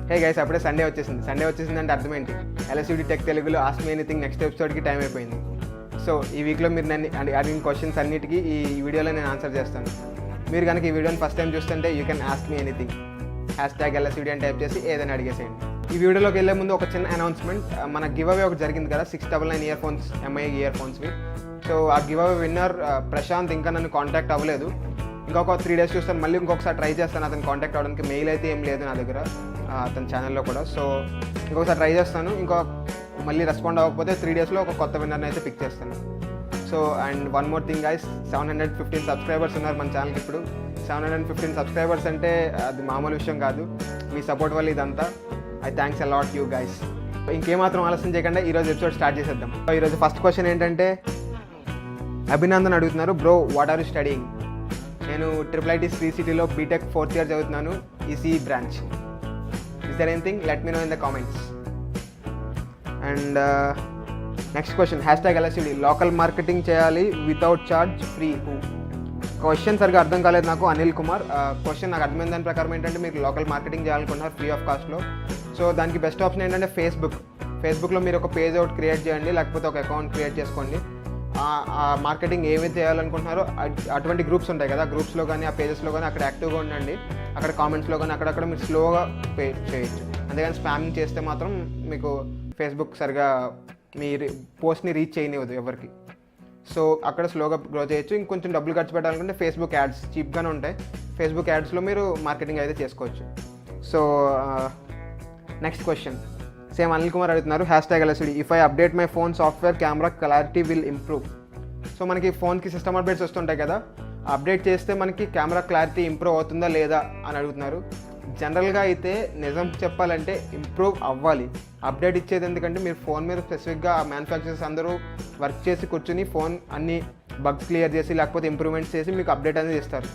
Hey guys, అప్పుడే Sunday వచ్చేసింది అంటే అర్థం ఏంటి? LSUD Tech Teluguలో ఆస్క్ మీ ఎనీథింగ్ నెక్స్ట్ ఎపిసోడ్కి టైం అయిపోయింది. సో ఈ వీక్లో మీరు నన్ను అడిగిన క్వశ్చన్స్ అన్నిటికీ ఈ వీడియోలో నేను ఆన్సర్ చేస్తాను. మీరు కనుక ఈ వీడియోని ఫస్ట్ టైం చూస్తుంటే you can ask me anything, #LSUD అని టైప్ చేసి ఏదైనా అడిగేసేయండి. ఈ వీడియోలోకి వెళ్ళే ముందు ఒక చిన్న అనౌన్స్మెంట్. మన గివ్ అవే ఒకటి జరిగింది కదా, 699 ఇయర్ ఫోన్స్, MI ఇయర్ ఫోన్స్వి. సో ఆ గివ్ అవే విన్నర్ ప్రశాంత్ ఇంకా నన్ను కాంటాక్ట్ అవ్వలేదు. ఇంకొక 3 days చూస్తాను, మళ్ళీ ఇంకొకసారి ట్రై చేస్తాను అతను కాంటాక్ట్ అవ్వడానికి. మెయిల్ అయితే ఏం లేదు నా దగ్గర అతని ఛానల్లో కూడా. సో ఇంకొకసారి ట్రై చేస్తాను. మళ్ళీ రెస్పాండ్ అవ్వకపోతే 3 daysలో ఒక కొత్త విన్నర్ని అయితే పిక్ చేస్తాను. So and one more thing guys, 715 subscribers ఉన్నారు మన ఛానల్కి ఇప్పుడు. 715 సబ్స్క్రైబర్స్ అంటే అది మామూలు విషయం కాదు. మీ సపోర్ట్ వల్ల ఇదంతా. I thanks a lot you guys. ఇంకేమాత్రం ఆలస్యం చేయకుండా ఈరోజు ఎపిసోడ్ స్టార్ట్ చేసేద్దాం. ఈరోజు ఫస్ట్ క్వశ్చన్ ఏంటంటే, అభినందన్ అడుగుతున్నారు, bro what are you studying? నేను IIIT శ్రీ సిటీలో బీటెక్ 4th year చదువుతున్నాను, ECE branch. Is there anything? Let me know in the comments. And next question, #LSUD local marketing చేయాలి వితౌట్ చార్జ్, ఫ్రీ హూ? Question సరిగా అర్థం కాలేదు నాకు, అనిల్ కుమార్. క్వశ్చన్ నాకు అర్థమైన దాని ప్రకారం ఏంటంటే, మీరు లోకల్ మార్కెటింగ్ చేయాలనుకుంటున్నారు ఫ్రీ ఆఫ్ కాస్ట్లో. సో దానికి బెస్ట్ ఆప్షన్ ఏంటంటే ఫేస్బుక్లో మీరు ఒక పేజ్ ఒకటి క్రియేట్ చేయండి, లేకపోతే ఒక అకౌంట్ క్రియేట్ చేసుకోండి. ఆ మార్కెటింగ్ ఏమైతే చేయాలనుకుంటున్నారో అటువంటి గ్రూప్స్ ఉంటాయి కదా, గ్రూప్స్లో కానీ ఆ పేజెస్లో కానీ అక్కడ యాక్టివ్గా ఉండండి. అక్కడ కామెంట్స్లో కానీ అక్కడక్కడ మీరు స్లోగా పే చేయొచ్చు. అంతేగాని స్పామింగ్ చేస్తే మాత్రం మీకు ఫేస్బుక్ సరిగా మీ పోస్ట్ని రీచ్ చేయనివ్వదు ఎవరికి. సో అక్కడ స్లోగా గ్రో చేయొచ్చు. ఇంకొంచెం డబ్బులు ఖర్చు పెట్టాలనుకుంటే ఫేస్బుక్ యాడ్స్ చీప్గానే ఉంటాయి. ఫేస్బుక్ యాడ్స్లో మీరు మార్కెటింగ్ అయితే చేసుకోవచ్చు. So next question, same Anil Kumar అడుగుతున్నారు, #LSUD if I update my phone software camera clarity will improve? So మనకి ఫోన్కి సిస్టమ్ అప్డేట్స్ వస్తుంటాయి కదా, అప్డేట్ చేస్తే మనకి కెమెరా క్లారిటీ ఇంప్రూవ్ అవుతుందా లేదా అని అడుగుతున్నారు. జనరల్గా అయితే నిజం చెప్పాలంటే ఇంప్రూవ్ అవ్వాలి. అప్డేట్ ఇచ్చేది ఎందుకంటే మీరు ఫోన్ మీద స్పెసిఫిక్గా మ్యానుఫ్యాక్చరర్స్ అందరూ వర్క్ చేసి కూర్చుని ఫోన్ అన్ని బగ్స్ క్లియర్ చేసి లేకపోతే ఇంప్రూవ్మెంట్స్ చేసి మీకు అప్డేట్ అనేది ఇస్తారు.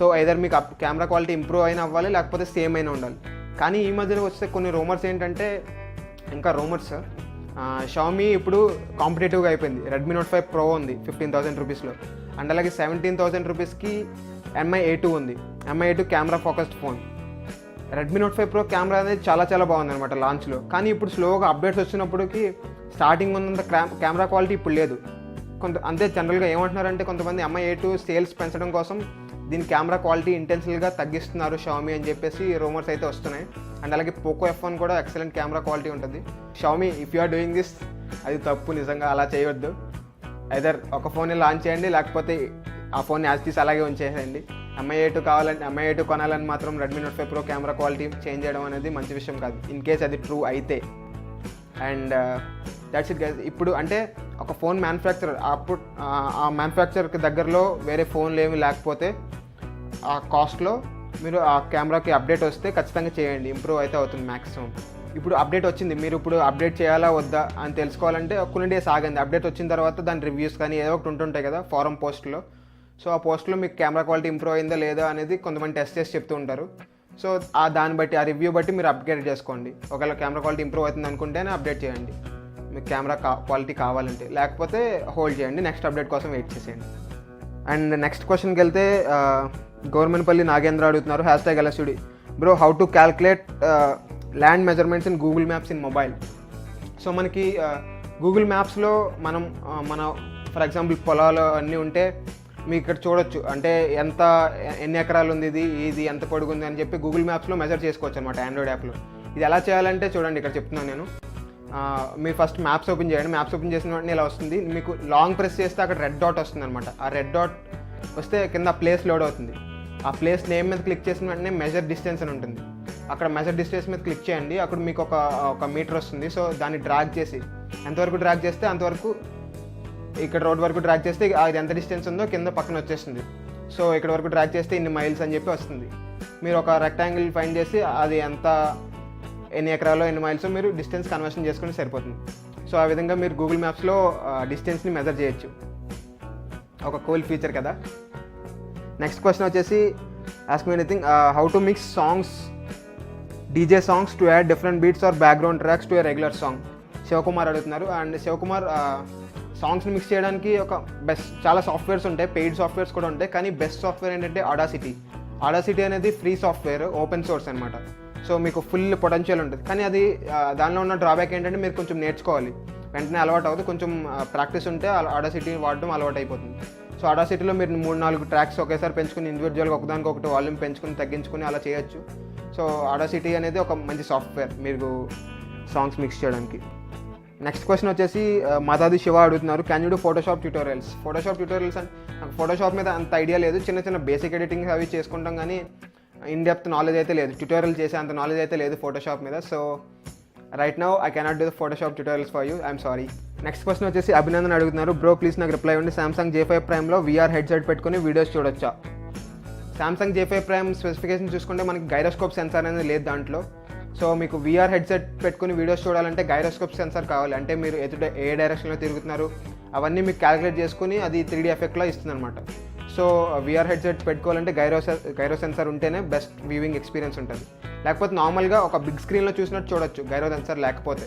సో ఐదర్ మీకు కెమెరా క్వాలిటీ ఇంప్రూవ్ అయినా అవ్వాలి, లేకపోతే సేమ్ అయినా ఉండాలి. కానీ ఈ మధ్యలో వస్తే కొన్ని రూమర్స్ ఏంటంటే, ఇంకా రూమర్స్, షామీ ఇప్పుడు కాంపిటేటివ్గా అయిపోయింది. రెడ్మీ నోట్ 5 Pro ఉంది 15,000 రూపీస్లో. అండ్ అలాగే 17,000 రూపీస్కి MI A2 ఉంది. MI A2 camera focused phone. Redmi note 5 Pro camera అనేది చాలా బాగుంది అనమాట లాంచ్లో. కానీ ఇప్పుడు స్లోగా అప్డేట్స్ వచ్చినప్పటికి స్టార్టింగ్ ఉన్నంత కెమెరా క్వాలిటీ ఇప్పుడు లేదు. అంతే జనరల్గా ఏమంటున్నారంటే, కొంతమంది MI A2 సేల్స్ పెంచడం కోసం దీని కెమెరా క్వాలిటీ ఇంటెన్సివ్గా తగ్గిస్తున్నారు షామీ అని చెప్పేసి రూమర్స్ అయితే వస్తున్నాయి. అండ్ అలాగే పోకో F1 కూడా ఎక్సలెంట్ కెమెరా క్వాలిటీ ఉంటుంది. Xiaomi, if you are doing this, అది తప్పు, నిజంగా అలా చేయవద్దు. ఐదర్ ఒక ఫోన్ని లాంచ్ చేయండి, లేకపోతే ఆ ఫోన్ని యాజ్ తీసి అలాగే ఉంచేసేయండి. MI A2 కొనాలని మాత్రం Redmi note 5 Pro camera quality change చేయడం అనేది మంచి విషయం కాదు, ఇన్ కేస్ అది ట్రూ అయితే. And that's it guys. ఇప్పుడు అంటే ఒక ఫోన్ మ్యానుఫ్యాక్చరర్ అప్పుడు ఆ మ్యానుఫ్యాక్చర్కి దగ్గరలో వేరే ఫోన్లు ఏమి లేకపోతే ఆ కాస్ట్లో మీరు ఆ కెమెరాకి అప్డేట్ వస్తే ఖచ్చితంగా చేయండి, ఇంప్రూవ్ అయితే అవుతుంది మ్యాక్సిమం. ఇప్పుడు అప్డేట్ వచ్చింది, మీరు ఇప్పుడు అప్డేట్ చేయాలా వద్దా అని తెలుసుకోవాలంటే కొన్ని డేస్ ఆగండి. అప్డేట్ వచ్చిన తర్వాత దాని రివ్యూస్ కానీ ఏదో ఒకటి ఉంటుంటాయి కదా ఫారం పోస్ట్లో. సో ఆ పోస్ట్లో మీకు కెమెరా క్వాలిటీ ఇంప్రూవ్ అయిందా లేదా అనేది కొంతమంది టెస్ట్ చేసి చెప్తూ ఉంటారు. సో దాన్ని బట్టి, ఆ రివ్యూ బట్టి మీరు అప్గ్రేడ్ చేసుకోండి. ఒకవేళ కెమెరా క్వాలిటీ ఇంప్రూవ్ అవుతుంది అనుకుంటేనే అప్డేట్ చేయండి మీకు కెమెరా క్వాలిటీ కావాలంటే, లేకపోతే హోల్డ్ చేయండి, నెక్స్ట్ అప్డేట్ కోసం వెయిట్ చేసేయండి. అండ్ నెక్స్ట్ క్వశ్చన్కి వెళ్తే, గవర్నమెంట్పల్లి నాగేంద్ర అడుగుతున్నారు, #LSUD bro how to calculate land measurements in Google maps in mobile? So మనకి గూగుల్ మ్యాప్స్లో మనం మన ఫర్ ఎగ్జాంపుల్ పొలాలు అన్నీ ఉంటే మీకు ఇక్కడ చూడొచ్చు, అంటే ఎన్ని ఎకరాలు ఉంది, ఇది ఎంత పొడుగుంది అని చెప్పి గూగుల్ మ్యాప్స్లో మెజర్ చేసుకోవచ్చు అనమాట ఆండ్రాయిడ్ యాప్లో. ఇది ఎలా చేయాలంటే చూడండి, ఇక్కడ చెప్తున్నాను నేను. మీరు ఫస్ట్ మ్యాప్స్ ఓపెన్ చేయండి. మ్యాప్స్ ఓపెన్ చేసిన వెంటనే ఇలా వస్తుంది. మీకు లాంగ్ ప్రెస్ చేస్తే అక్కడ రెడ్ డాట్ వస్తుంది అనమాట. ఆ రెడ్ డాట్ వస్తే కింద ప్లేస్ లోడ్ అవుతుంది. ఆ ప్లేస్ నేమ్ మీద క్లిక్ చేసిన వెంటనే మెజర్ డిస్టెన్స్ అని ఉంటుంది. అక్కడ మెజర్ డిస్టెన్స్ మీద క్లిక్ చేయండి. అక్కడ మీకు ఒక మీటర్ వస్తుంది. సో దాన్ని డ్రాగ్ చేసి, ఎంతవరకు డ్రాగ్ చేస్తే అంతవరకు, ఇక్కడ రోడ్ వరకు డ్రాగ్ చేస్తే అది ఎంత డిస్టెన్స్ ఉందో కింద పక్కన వచ్చేస్తుంది. సో ఇక్కడ వరకు డ్రాగ్ చేస్తే ఇన్ని మైల్స్ అని చెప్పి వస్తుంది. మీరు ఒక రెక్టాంగిల్ ఫైండ్ చేసి అది ఎన్ని ఎకరాలో ఎన్ని మైల్స్ మీరు డిస్టెన్స్ కన్వర్షన్ చేసుకుని సరిపోతుంది. సో ఆ విధంగా మీరు గూగుల్ మ్యాప్స్లో డిస్టెన్స్ని మెజర్ చేయొచ్చు. ఒక కూల్ ఫీచర్ కదా. నెక్స్ట్ క్వశ్చన్ వచ్చేసి, ask me anything, how to mix songs, DJ songs to add different beats or background tracks to a regular song? Shivakumar అడుగుతున్నారు. అండ్ శివకుమార్, సాంగ్స్ని మిక్స్ చేయడానికి చాలా సాఫ్ట్వేర్స్ ఉంటాయి, పెయిడ్ సాఫ్ట్వేర్స్ కూడా ఉంటాయి. కానీ బెస్ట్ సాఫ్ట్వేర్ ఏంటంటే ఆడాసిటీ అనేది ఫ్రీ సాఫ్ట్వేర్, ఓపెన్ సోర్స్ అనమాట. సో మీకు ఫుల్ పొటెన్షియల్ ఉంటుంది. కానీ అది దానిలో ఉన్న డ్రాబ్యాక్ ఏంటంటే మీరు కొంచెం నేర్చుకోవాలి, వెంటనే అలవాటు అవుతుంది. కొంచెం ప్రాక్టీస్ ఉంటే ఆడాసిటీ వాడడం అలవాటు అయిపోతుంది. సో ఆడాసిటీలో మీరు 3-4 ట్రాక్స్ ఒకేసారి పెంచుకుని ఇండివిజువల్గా ఒకదానికి ఒకటి వాల్యూమ్ పెంచుకుని తగ్గించుకుని అలా చేయొచ్చు. సో ఆడాసిటీ అనేది ఒక మంచి సాఫ్ట్వేర్ మీరు సాంగ్స్ మిక్స్ చేయడానికి. నెక్స్ట్ క్వశ్చన్ వచ్చేసి మాతాది శివ అడుగుతున్నారు, can you do Photoshop tutorials? Photoshop tutorials అంటే నాకు ఫోటోషాప్ మీద అంత ఐడియా లేదు. చిన్న చిన్న బేసిక్ ఎడిటింగ్ అవి చేసుకుంటాం, కానీ ఇన్ డెప్త్ నాలెడ్జ్ అయితే లేదు, ట్యూటోరియల్ చేసే అంత నాలెడ్జ్ అయితే లేదు ఫోటోషాప్ మీద. So right now I cannot do the Photoshop tutorials for you, I'm sorry. Next question వచ్చేసి అభినందన్ అడుగుతున్నారు, బ్రో ప్లీజ్ నాకు రిప్లై ఇవ్వండి, సామ్సంగ్ J5 ప్రైమ్లో VR హెడ్సెట్ పెట్టుకుని వీడియోస్ చూడొచ్చా? సామ్సంగ్ J5 ప్రైమ్ స్పెసిఫికేషన్ చూసుకుంటే మనకి గైరోస్కోప్ సెన్సార్ అనేది లేదు దాంట్లో. సో మీకు VR హెడ్సెట్ పెట్టుకుని వీడియోస్ చూడాలంటే గైరోస్కోప్ సెన్సార్ కావాలి. అంటే మీరు ఏ డైరెక్షన్లో తిరుగుతున్నారు అవన్నీ మీకు క్యాలిక్యులేట్ చేసుకుని అది 3D ఎఫెక్ట్లో ఇస్తుంది అనమాట. సో VR హెడ్సెట్ పెట్టుకోవాలంటే గైరో సెన్సార్ ఉంటేనే బెస్ట్ వ్యూవింగ్ ఎక్స్పీరియన్స్ ఉంటుంది. లేకపోతే నార్మల్గా ఒక బిగ్ స్క్రీన్లో చూసినట్టు చూడొచ్చు గైరో సెన్సార్ లేకపోతే.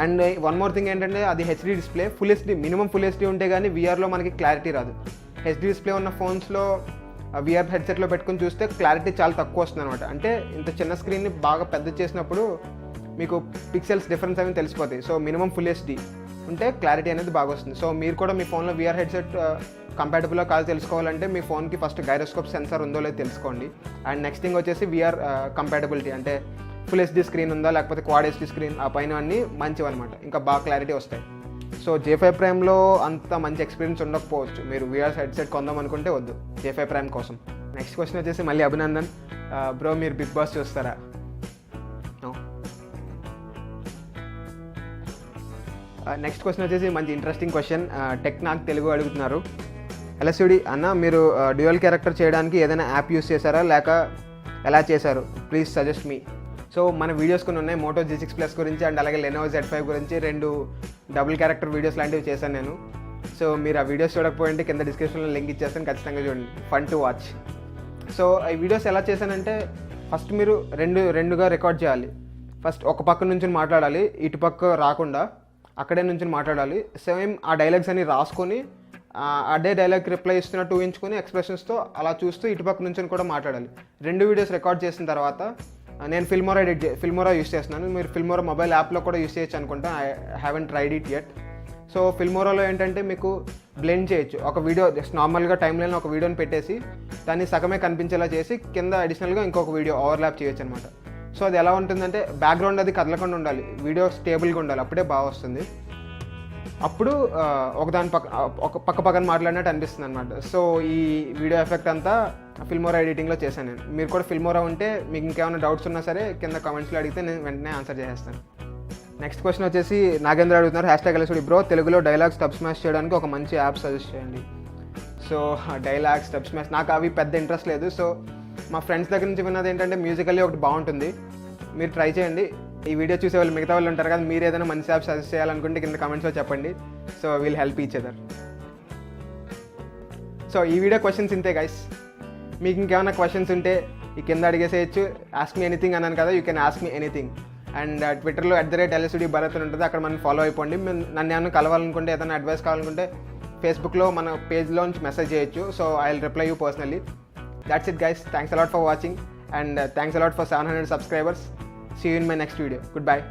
అండ్ వన్ మోర్ థింగ్ ఏంటంటే అది HD display, full HD minimum full HD ఉంటే కానీ వీఆర్లో మనకి క్లారిటీ రాదు. హెచ్డీ డిస్ప్లే ఉన్న ఫోన్స్లో VR హెడ్సెట్లో పెట్టుకుని చూస్తే క్లారిటీ చాలా తక్కువ వస్తుంది అనమాట. అంటే ఇంత చిన్న స్క్రీన్ని బాగా పెద్ద చేసినప్పుడు మీకు పిక్సెల్స్ డిఫరెన్స్ అవి తెలిసిపోతాయి. సో మినిమం ఫుల్ హెచ్డీ ఉంటే క్లారిటీ అనేది బాగా వస్తుంది. సో మీరు కూడా మీ ఫోన్లో VR హెడ్సెట్ కంపాటబుల్లో కాదు తెలుసుకోవాలంటే మీ ఫోన్కి ఫస్ట్ గైరోస్కోప్ సెన్సార్ ఉందో లేదో తెలుసుకోండి. అండ్ నెక్స్ట్ థింగ్ వచ్చేసి VR కంపాటబిలిటీ, అంటే ఫుల్ హెచ్డీ స్క్రీన్ ఉందా లేకపోతే క్వాడ్ హెచ్డీ స్క్రీన్, ఆ పైన అన్నీ మంచివి అనమాట, ఇంకా బాగా క్లారిటీ వస్తాయి. సో J5 ప్రైమ్లో అంత మంచి ఎక్స్పీరియన్స్ ఉండకపోవచ్చు, మీరు VR హెడ్సెట్ కొందాం అనుకుంటే వద్దు J5 ప్రైమ్ కోసం. నెక్స్ట్ క్వశ్చన్ వచ్చేసి మళ్ళీ అభినందన్, బ్రో మీరు బిగ్ బాస్ చూస్తారా? నెక్స్ట్ క్వశ్చన్ వచ్చేసి మంచి ఇంట్రెస్టింగ్ క్వశ్చన్, టెక్ నాకు తెలుగు అడుగుతున్నారు, LSUD అన్న మీరు డ్యూయల్ క్యారెక్టర్ చేయడానికి ఏదైనా యాప్ యూస్ చేశారా లేక ఎలా చేశారు? Please suggest me. సో మన వీడియోస్ కొన్ని ఉన్నాయి, మోటో G6+ గురించి అండ్ అలాగే లెనోవో Z5 గురించి 2 డబుల్ క్యారెక్టర్ వీడియోస్ లాంటివి చేశాను నేను. సో మీరు ఆ వీడియోస్ చూడకపోయింటే కింద డిస్క్రిప్షన్లో లింక్ ఇచ్చేస్తాను, ఖచ్చితంగా చూడండి, ఫన్ టు వాచ్. సో ఈ వీడియోస్ ఎలా చేశానంటే ఫస్ట్ మీరు రెండుగా రికార్డ్ చేయాలి. ఫస్ట్ ఒక పక్క నుంచి మాట్లాడాలి, ఇటు పక్క రాకుండా అక్కడే నుంచి మాట్లాడాలి. సేమ్ ఆ డైలాగ్స్ అన్ని రాసుకొని అదే డైలాగ్ రిప్లై ఇస్తున్నట్టు ఊహించుకొని ఎక్స్ప్రెషన్స్తో అలా చూస్తూ ఇటుపక్క నుంచి కూడా మాట్లాడాలి. 2 వీడియోస్ రికార్డ్ చేసిన తర్వాత నేను ఫిల్మోరా యూస్ చేస్తున్నాను. మీరు ఫిల్మోరా మొబైల్ యాప్లో కూడా యూస్ చేయొచ్చు అనుకుంటా, I haven't tried it yet. So ఫిల్మోరాలో ఏంటంటే మీకు బ్లెండ్ చేయొచ్చు. ఒక వీడియో జస్ట్ నార్మల్గా టైం లైన్ ఒక వీడియోని పెట్టేసి దాన్ని సగమే కనిపించేలా చేసి కింద అడిషనల్గా ఇంకొక వీడియో ఓవర్లాప్ చేయొచ్చు అనమాట. సో అది ఎలా ఉంటుందంటే బ్యాక్గ్రౌండ్ అది కదలకుండా ఉండాలి, వీడియో స్టేబుల్గా ఉండాలి, అప్పుడే బాగా వస్తుంది. అప్పుడు ఒక పక్కన మాట్లాడినట్టు అనిపిస్తుంది అనమాట. సో ఈ వీడియో ఎఫెక్ట్ అంతా ఫిల్మోరా ఎడిటింగ్లో చేశాను నేను. మీరు కూడా ఫిల్మోరా ఉంటే మీకు ఇంకేమైనా డౌట్స్ ఉన్నా సరే కింద కామెంట్స్లో అడిగితే నేను వెంటనే ఆన్సర్ చేసేస్తాను. నెక్స్ట్ క్వశ్చన్ వచ్చేసి నాగేంద్ర అడుగుతున్నారు, #LSUD బ్రో తెలుగులో డైలాగ్స్ డబ్ స్మాష్ చేయడానికి ఒక మంచి యాప్ సజెస్ట్ చేయండి. సో డైలాగ్స్ డబ్ స్మాష్ నాకు అవి పెద్ద ఇంట్రెస్ట్ లేదు. సో మా ఫ్రెండ్స్ దగ్గర నుంచి విన్నది ఏంటంటే మ్యూజికల్లీ ఒకటి బాగుంటుంది, మీరు ట్రై చేయండి. ఈ వీడియో చూసే వాళ్ళు మిగతా వాళ్ళు ఉంటారు కదా, మీరు ఏదైనా మంచి యాప్ సజెస్ట్ చేయాలనుకుంటే కింద కామెంట్స్లో చెప్పండి. So will help each other. So ఈ వీడియో క్వశ్చన్స్ ఇంతే గైస్. మీకు ఇంకేమైనా క్వశ్చన్స్ ఉంటే ఈ కింద అడిగేసేయచ్చు. ఆస్క్ మీ ఎనీథింగ్ అన్నాను కదా, you can ask me anything. And ట్విట్టర్లో @LSUD భరత్ అని ఉంటుంది, అక్కడ మనం ఫాలో అయిపోండి. నన్ను ఏమైనా కలవాలనుకుంటే ఏదైనా అడ్వైస్ కావాలనుకుంటే ఫేస్బుక్లో మన పేజ్లోంచి మెసేజ్ చేయొచ్చు. So I will reply you personally. That's it guys, thanks a lot for watching and thanks a lot for 700 subscribers. See you in my next video. Goodbye.